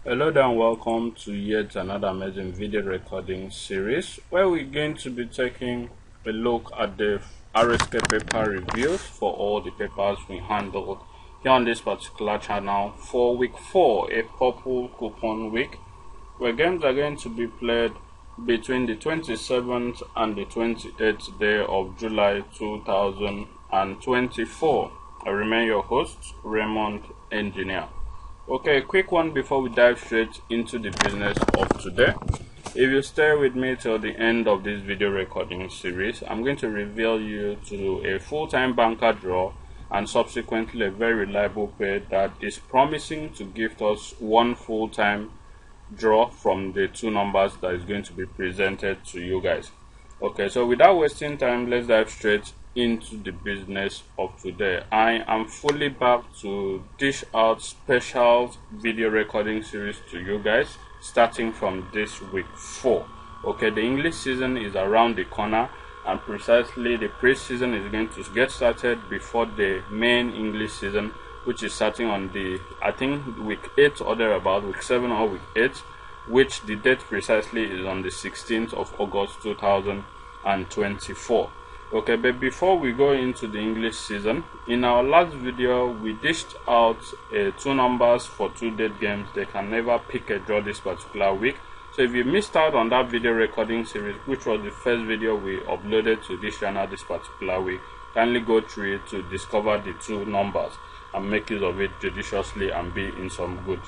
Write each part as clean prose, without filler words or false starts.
Hello there and welcome to yet another amazing video recording series where we're going to be taking a look at the RSK paper reviews for all the papers we handled here on this particular channel for week 4, a purple coupon week, where games are going to be played between the 27th and the 28th day of July 2024. I remain your host, Raymond Engineer. Okay, a quick one before we dive straight into the business of today. If you stay with me till the end of this video recording series, I'm going to reveal you to a full-time banker draw and subsequently a very reliable pair that is promising to gift us one full-time draw from the two numbers that is going to be presented to you guys. Okay, so without wasting time, let's dive straight into the business of today. I am fully back to dish out special video recording series to you guys starting from this week 4. Okay, the English season is around the corner, and precisely the pre-season is going to get started before the main English season, which is starting on the, I think, week 8 or thereabout, week 7 or week 8, which the date precisely is on the 16th of August 2024. Okay, but before we go into the English season, in our last video we dished out two numbers for 2 date games. They can never pick a draw this particular week. So if you missed out on that video recording series, which was the first video we uploaded to this channel this particular week, kindly go through it to discover the 2 numbers and make use of it judiciously and be in some good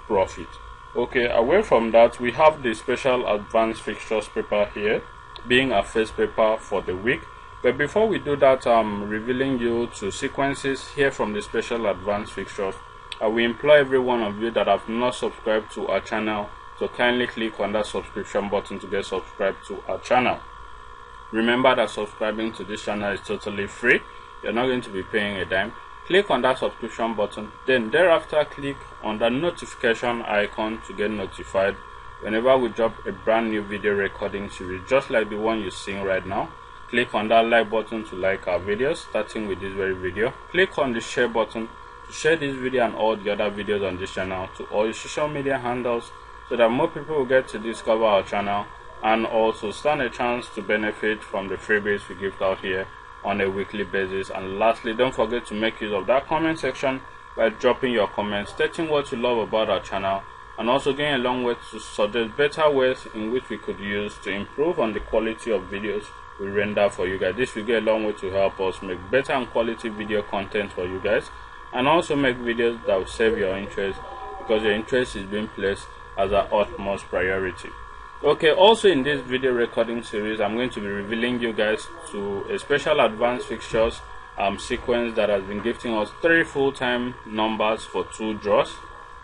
profit. Okay, away from that, we have the special advanced fixtures paper here, being our first paper for the week. But before we do that, I'm revealing you to sequences here from the special advanced fixtures. I will implore every one of you that have not subscribed to our channel to kindly click on that subscription button to get subscribed to our channel. Remember that subscribing to this channel is totally free. You're not going to be paying a dime. Click on that subscription button, then thereafter click on the notification icon to get notified whenever we drop a brand new video recording series, just like the one you're seeing right now. Click on that like button to like our videos, starting with this very video. Click on the share button to share this video and all the other videos on this channel to all your social media handles, so that more people will get to discover our channel and also stand a chance to benefit from the freebies we give out here on a weekly basis. And lastly, don't forget to make use of that comment section by dropping your comments, stating what you love about our channel, and also going a long way to suggest better ways in which we could use to improve on the quality of videos we render for you guys. This will go a long way to help us make better and quality video content for you guys, and also make videos that will serve your interest, because your interest is being placed as our utmost priority. Okay, also in this video recording series, I'm going to be revealing you guys to a special advanced fixtures sequence that has been gifting us 3 full-time numbers for 2 draws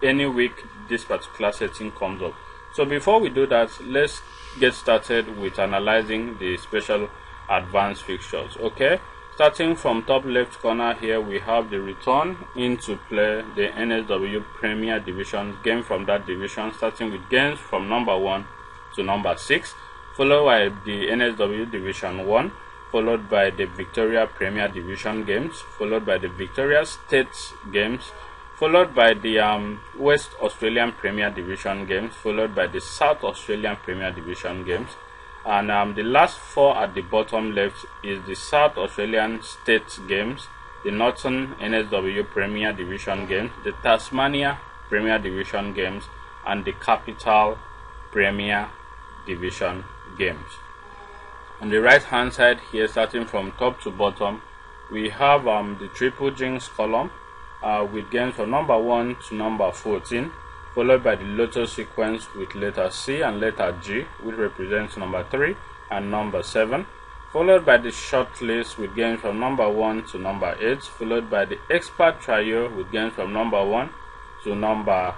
any week this particular setting comes up. So before we do that, let's get started with analyzing the special advanced fixtures. Okay, starting from top left corner here, we have the return into play the NSW Premier Division game from that division, starting with games from number 1 to number 6, followed by the NSW Division 1, followed by the Victoria Premier Division games, followed by the Victoria State games, followed by the West Australian Premier Division games, followed by the South Australian Premier Division games, and the last 4 at the bottom left is the South Australian State games, the Northern NSW Premier Division games, the Tasmania Premier Division games, and the Capital Premier Division games. On the right hand side here, starting from top to bottom, we have the triple jinx column with games from number 1 to number 14, followed by the lotto sequence with letter C and letter G, which represents number 3 and number 7, followed by the short list with games from number 1 to number 8, followed by the expert trio with games from number 1 to number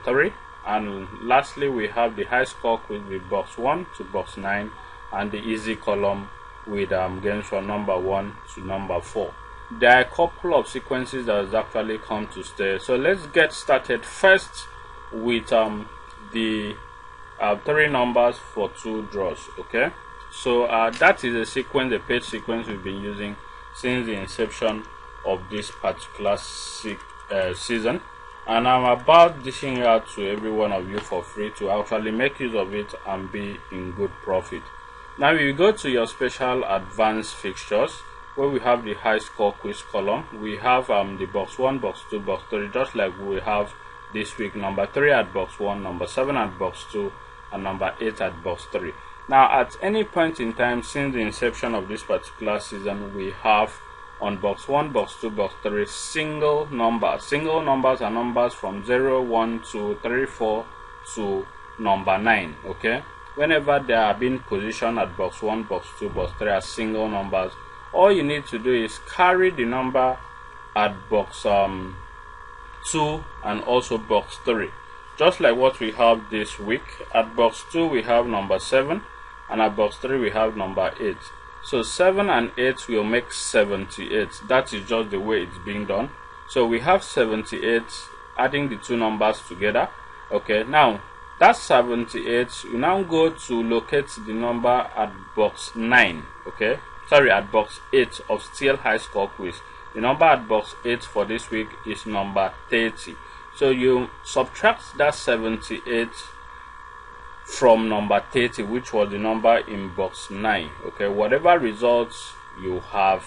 3, and lastly we have the high score quiz with box 1 to box 9, and the easy column with games from number 1 to number 4. There are a couple of sequences that has actually come to stay, so let's get started first with the 3 numbers for 2 draws. Okay, so that is a sequence, a page sequence we've been using since the inception of this particular season, and I'm about dishing out to every one of you for free to actually make use of it and be in good profit. Now if you go to your special advanced fixtures, where we have the high score quiz column, we have the box 1, box 2, box 3, just like we have this week. Number 3 at box 1, number 7 at box 2, and number 8 at box 3. Now at any point in time since the inception of this particular season, we have on box 1, box 2, box 3 single numbers. Single numbers are numbers from 0, 1, 2, 3, 4 to number 9. Okay, whenever they are being positioned at box 1, box 2, box 3 as single numbers, all you need to do is carry the number at box 2 and also box 3, just like what we have this week. At box 2 we have number 7, and at box 3 we have number 8. So 7 and 8 will make 78. That is just the way it's being done. So we have 78, adding the two numbers together. Okay, now that's 78. You now go to locate the number at box 9. Okay, sorry, at box 8 of still high score quiz. The number at box 8 for this week is number 30. So you subtract that 78 from number 30, which was the number in box 9. Okay, whatever results you have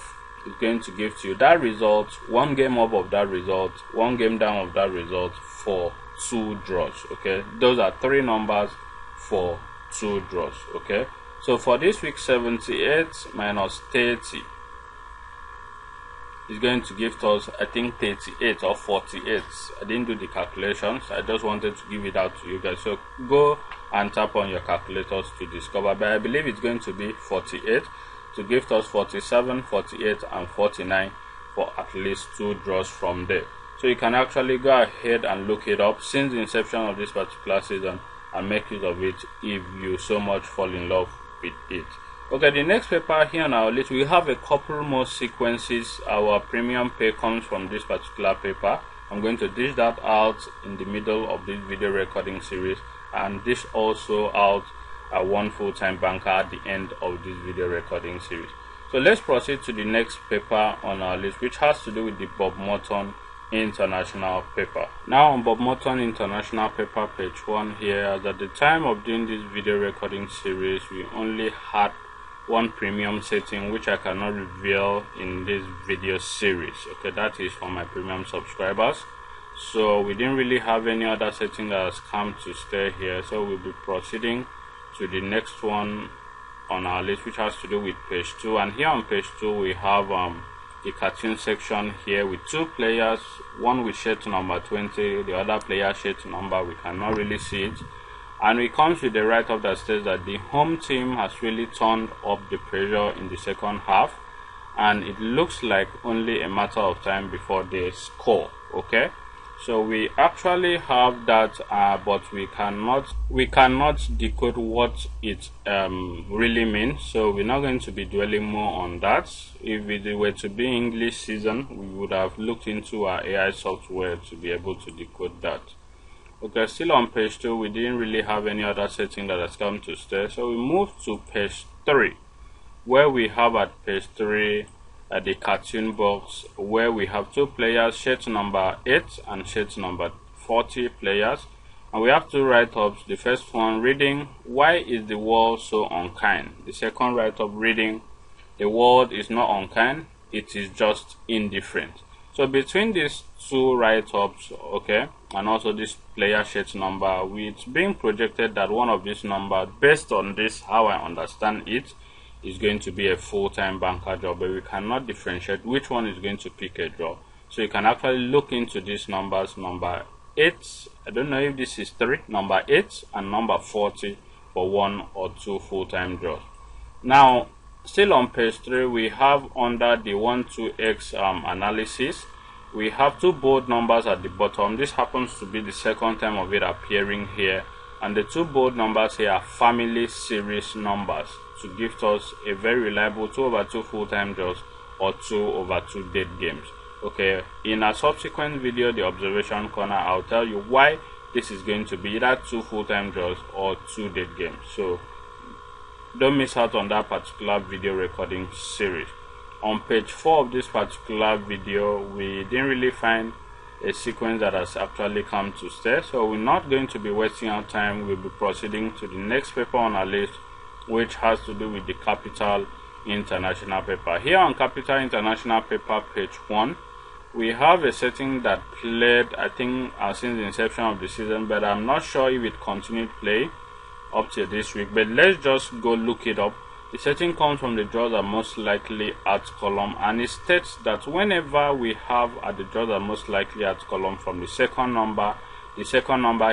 is going to give to you that result, one game up of that result, one game down of that result for 2 draws. Okay, those are 3 numbers for 2 draws. Okay, so for this week, 78 minus 30 is going to give us, I think, 38 or 48. I didn't do the calculations, I just wanted to give it out to you guys. So go and tap on your calculators to discover, but I believe it's going to be 48 to give us 47, 48 and 49 for at least 2 draws from there. So you can actually go ahead and look it up since the inception of this particular season and make use of it if you so much fall in love with it. Okay, the next paper here on our list, we have a couple more sequences. Our premium pay comes from this particular paper. I'm going to dish that out in the middle of this video recording series, and dish also out one full-time banker at the end of this video recording series. So let's proceed to the next paper on our list, which has to do with the Bob Morton International paper. Now on Bob Morton International paper, page 1 here, as at the time of doing this video recording series, we only had one premium setting, which I cannot reveal in this video series. Okay, that is for my premium subscribers. So we didn't really have any other setting that has come to stay here, so we'll be proceeding to the next one on our list, which has to do with page 2. And here on page 2 we have the cartoon section here with 2 players, one with shirt number 20, the other player shirt number, we cannot really see it. And it comes with the write-up that says that the home team has really turned up the pressure in the second half, and it looks like only a matter of time before they score. Okay, so we actually have that, but we cannot decode what it really means. So we're not going to be dwelling more on that. If it were to be English season, we would have looked into our AI software to be able to decode that. Okay, still on page 2, we didn't really have any other setting that has come to stay. So we move to page 3, where we have at page 3 the cartoon box, where we have 2 players, shirt number 8 and shirt number 40 players, and we have 2 write-ups. The first one reading, "Why is the world so unkind?" The second write-up reading, "The world is not unkind, it is just indifferent." So between these 2 write-ups, okay, and also this player shirt number, it's being projected that one of these numbers, based on this, how I understand it, is going to be a full-time banker job, but we cannot differentiate which one is going to pick a job. So you can actually look into these numbers, number 8, I don't know if this is 3, number 8 and number 40 for 1 or 2 full-time jobs. Now still on page 3, we have under the 1-2x analysis, we have 2 bold numbers at the bottom. This happens to be the second time of it appearing here, and the 2 bold numbers here are family series numbers to give us a very reliable 2/2 full-time jobs or 2/2 dead games. Okay, in a subsequent video, the observation corner, I'll tell you why this is going to be either 2 full-time jobs or 2 dead games. So don't miss out on that particular video recording series. On page 4 of this particular video, we didn't really find a sequence that has actually come to stay. So we're not going to be wasting our time. We'll be proceeding to the next paper on our list, which has to do with the Capital International paper. Here on Capital International paper, page 1, we have a setting that played, I think, since the inception of the season, but I'm not sure if it continued play up to this week. But let's just go look it up. The setting comes from the draws are most likely at column, and it states that whenever we have at the draws are most likely at column from the second number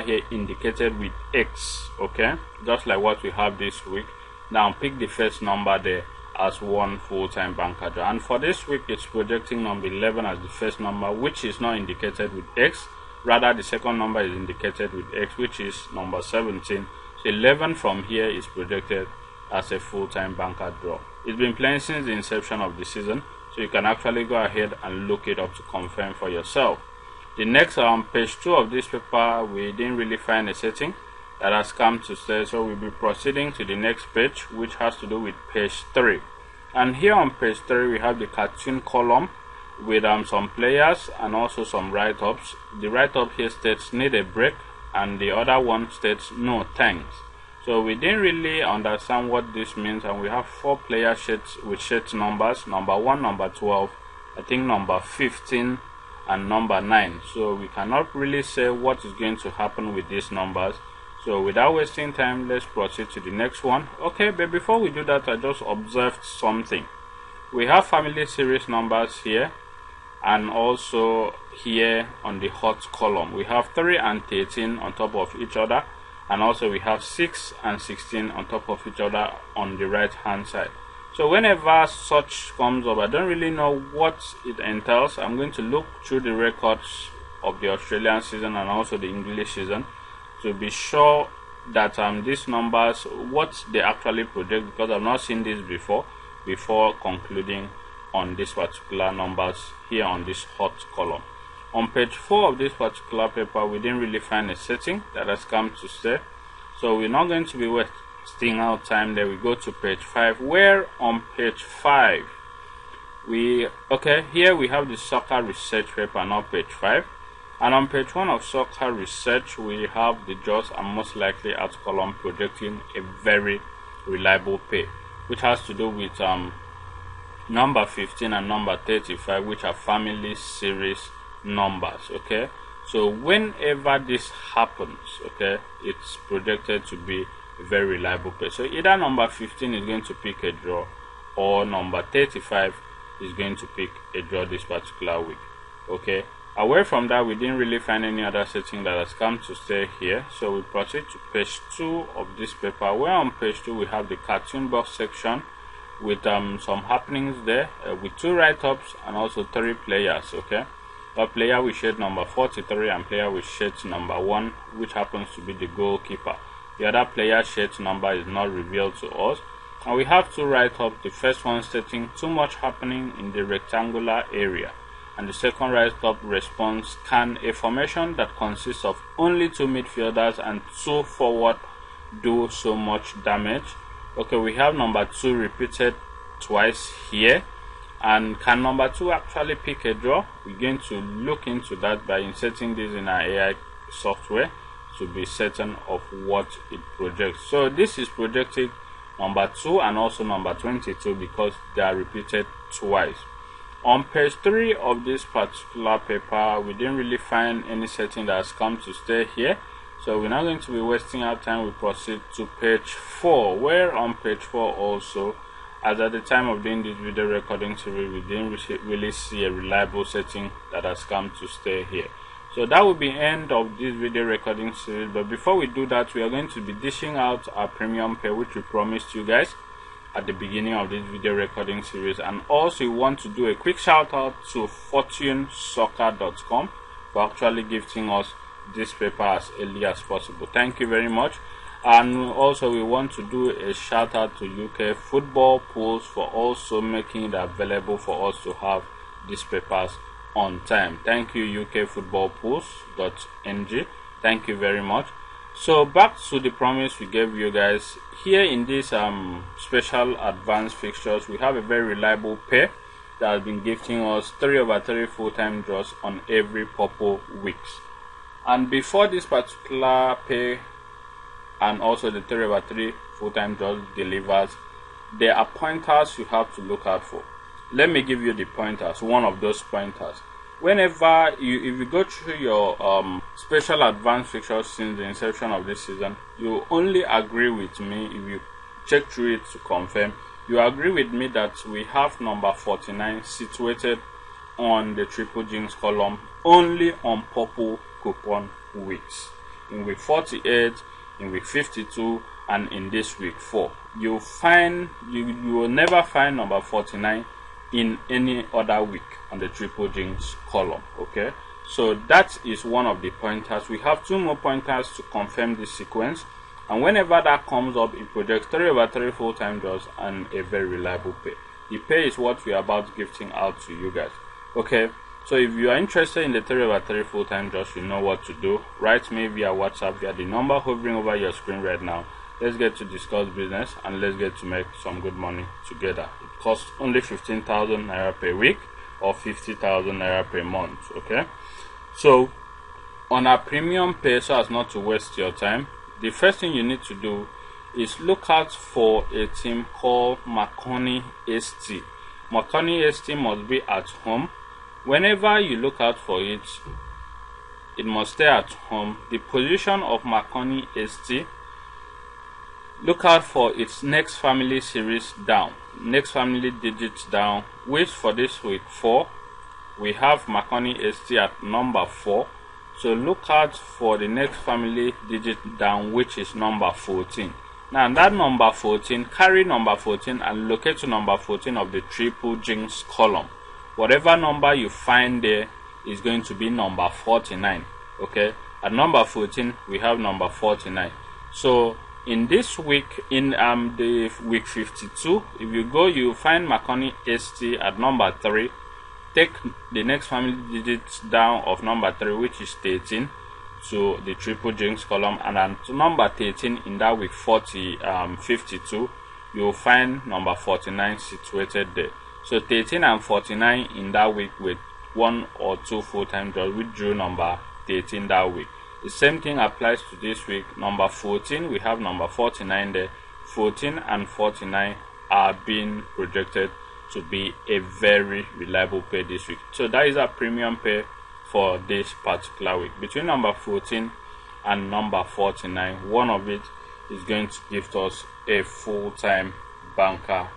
here indicated with X, okay, just like what we have this week. Now pick the first number there as one full-time banker draw, and for this week it's projecting number 11 as the first number, which is not indicated with X. Rather, the second number is indicated with X, which is number 17. So 11 from here is projected as a full-time banker draw. It's been playing since the inception of the season, so you can actually go ahead and look it up to confirm for yourself. The next on page 2 of this paper, we didn't really find a setting that has come to stay, so we'll be proceeding to the next page, which has to do with page 3. And here on page 3 we have the cartoon column with some players and also some write-ups. The write-up here states need a break, and the other one states no thanks. So we didn't really understand what this means, and we have 4 player sheets with sheet numbers, number 1, number 12, I think number 15 and number 9. So we cannot really say what is going to happen with these numbers. So without wasting time, let's proceed to the next one. Okay, but before we do that, I just observed something. We have family series numbers here, and also here on the hot column we have 3 and 13 on top of each other, and also we have 6 and 16 on top of each other on the right hand side. So whenever such comes up, I don't really know what it entails. I'm going to look through the records of the Australian season and also the English season to be sure that these numbers, what they actually project, because I've not seen this before concluding on these particular numbers here on this hot column. On page 4 of this particular paper, we didn't really find a setting that has come to stay, so we're not going to be wasting our time there. We go to page 5, where on page 5 here we have the soccer research paper, not page 5. And on page 1 of soccer research, we have the draws are most likely at column projecting a very reliable pair, which has to do with number 15 and number 35, which are family series numbers. Okay, so whenever this happens, okay, it's projected to be a very reliable pair. So either number 15 is going to pick a draw, or number 35 is going to pick a draw this particular week. Okay, away from that, we didn't really find any other setting that has come to stay here, so we proceed to page 2 of this paper, where on page 2 we have the cartoon box section with some happenings there, with 2 write-ups and also 3 players. Okay, a player with shade number 43 and player with shade number 1, which happens to be the goalkeeper. The other player shade number is not revealed to us. And we have 2 write-ups, the first one stating too much happening in the rectangular area, and the second write-up responds, can a formation that consists of only 2 midfielders and 2 forward do so much damage? Okay, we have number 2 repeated twice here, and can number 2 actually pick a draw? We're going to look into that by inserting this in our AI software to be certain of what it projects. So this is projected number 2 and also number 22 because they are repeated twice. On page 3 of this particular paper, we didn't really find any setting that has come to stay here, so we're not going to be wasting our time. We proceed to page 4, where on page 4 also, as at the time of doing this video recording series, we didn't really see a reliable setting that has come to stay here. So that will be end of this video recording series, but before we do that, we are going to be dishing out our premium pair, which we promised you guys at the beginning of this video recording series. And also we want to do a quick shout out to fortunesoccer.com for actually gifting us this paper as early as possible. Thank you very much. And also we want to do a shout out to UK Football Pools for also making it available for us to have these papers on time. Thank you, ukfootballpools.ng. Thank you very much. So back to the promise we gave you guys. Here in this special advanced fixtures, we have a very reliable pair that has been gifting us 3/3 full-time draws on every purple weeks. And before this particular pay and also the 3/3 full-time draws delivers, there are pointers you have to look out for. Let me give you the pointers. One of those pointers: whenever if you go through your special advanced fixtures since the inception of this season, you only agree with me if you check through it to confirm. You agree with me that we have number 49 situated on the triple jinx column only on purple coupon weeks. In week 48, in week 52, and in this week 4. You will never find number 49 in any other week on the triple jinx column. Okay, so that is one of the pointers. We have 2 more pointers to confirm this sequence, and whenever that comes up, it projects 3/3 full-time draws and a very reliable pay. The pay is what we are about gifting out to you guys. Okay, so if you are interested in the 3/3 full-time draws, you know what to do. Write me via WhatsApp via the number hovering over your screen right now. Let's get to discuss business and let's get to make some good money together. It costs only 15,000 naira per week or 50,000 naira per month. Okay, so on our premium pay, so as not to waste your time, the first thing you need to do is look out for a team called Marconi ST. Marconi ST must be at home. Whenever you look out for it, it must stay at home. The position of Marconi ST, look out for its next family series down, next family digits down, which for this week 4, we have Marconi ST at number 4. So look out for the next family digit down, which is number 14. Now that number 14, carry number 14 and locate to number 14 of the triple jinx column. Whatever number you find there is going to be number 49. Okay, at number 14 we have number 49. So in this week, in the week 52, if you go, you find Marconi ST at number 3. Take the next family digits down of number 3, which is 13, to the triple jinx column, and then to number 13 in that week 52, you will find number 49 situated there. So 13 and 49 in that week with 1 or 2 full-time draws, we drew number 13 that week. The same thing applies to this week. Number 14, we have number 49 there. 14 and 49 are being projected to be a very reliable pay this week. So that is our premium pay for this particular week. Between number 14 and number 49, one of it is going to give us a full-time banker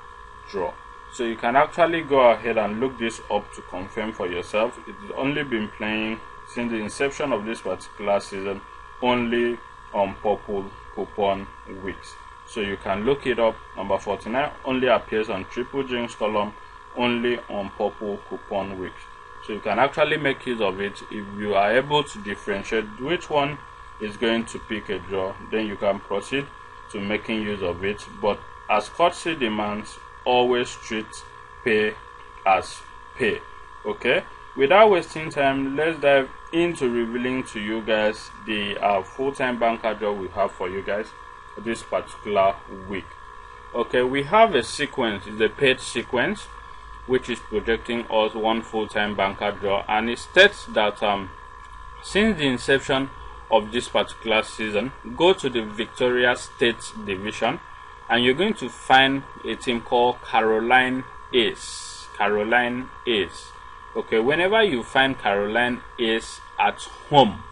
draw. So you can actually go ahead and look this up to confirm for yourself. It has only been playing since the inception of this particular season only on purple coupon weeks. So you can look it up. Number 49 only appears on triple jinx column only on purple coupon weeks. So you can actually make use of it. If you are able to differentiate which one is going to pick a draw, then you can proceed to making use of it. But as courtesy demands, always treat pay as pay. Okay, without wasting time, let's dive into revealing to you guys the full-time banker draw we have for you guys this particular week. Okay, we have a sequence. It's a paid sequence which is projecting us 1 full-time banker draw, and it states that since the inception of this particular season, go to the Victoria State Division and you're going to find a team called Caroline Ace. Caroline Ace. Okay, whenever you find Caroline Ace at home,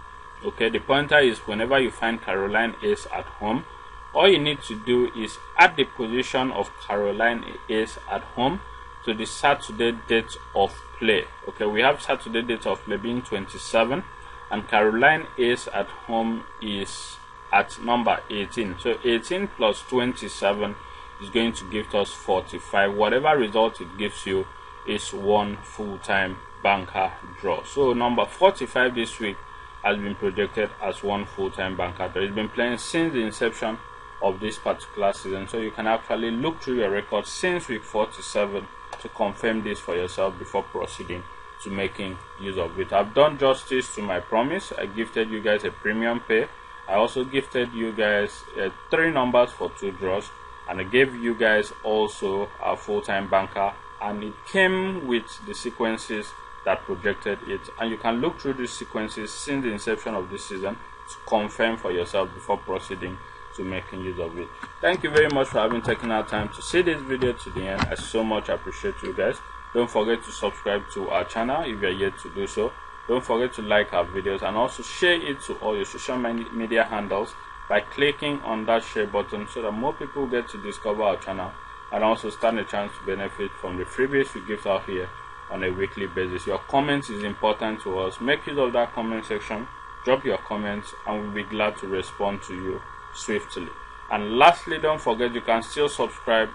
okay, the pointer is whenever you find Caroline Ace at home, all you need to do is add the position of Caroline Ace at home to the Saturday date of play. Okay, we have Saturday date of play being 27, and Caroline Ace at home is at number 18. So 18 plus 27 is going to give us 45. Whatever result it gives you is 1 full-time banker draw. So number 45 this week has been projected as 1 full-time banker draw. It's been playing since the inception of this particular season, so you can actually look through your records since week 47 to confirm this for yourself before proceeding to making use of it. I've done justice to my promise. I gifted you guys a premium pay. I also gifted you guys 3 numbers for 2 draws, and I gave you guys also a full-time banker and it came with the sequences that projected it, and you can look through these sequences since the inception of this season to confirm for yourself before proceeding to making use of it. Thank you very much for having taken our time to see this video to the end. I so much appreciate you guys. Don't forget to subscribe to our channel if you are yet to do so. Don't forget to like our videos and also share it to all your social media handles by clicking on that share button so that more people get to discover our channel and also stand a chance to benefit from the freebies we give out here on a weekly basis. Your comments is important to us. Make use of that comment section, drop your comments, and we'll be glad to respond to you swiftly. And lastly, don't forget you can still subscribe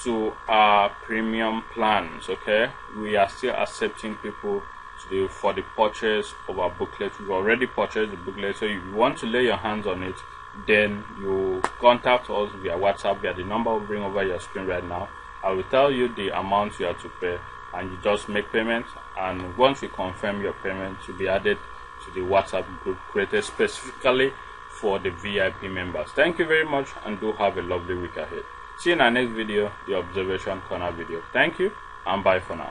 to our premium plans. Okay, we are still accepting people for the purchase of our booklet. We've already purchased the booklet, so if you want to lay your hands on it, then you contact us via WhatsApp via the number we'll bring over your screen right now. I will tell you the amount you have to pay, and you just make payment, and once you confirm your payment, you'll be added to the WhatsApp group created specifically for the VIP members. Thank you very much, and do have a lovely week ahead. See you in our next video, the observation corner video. Thank you, and bye for now.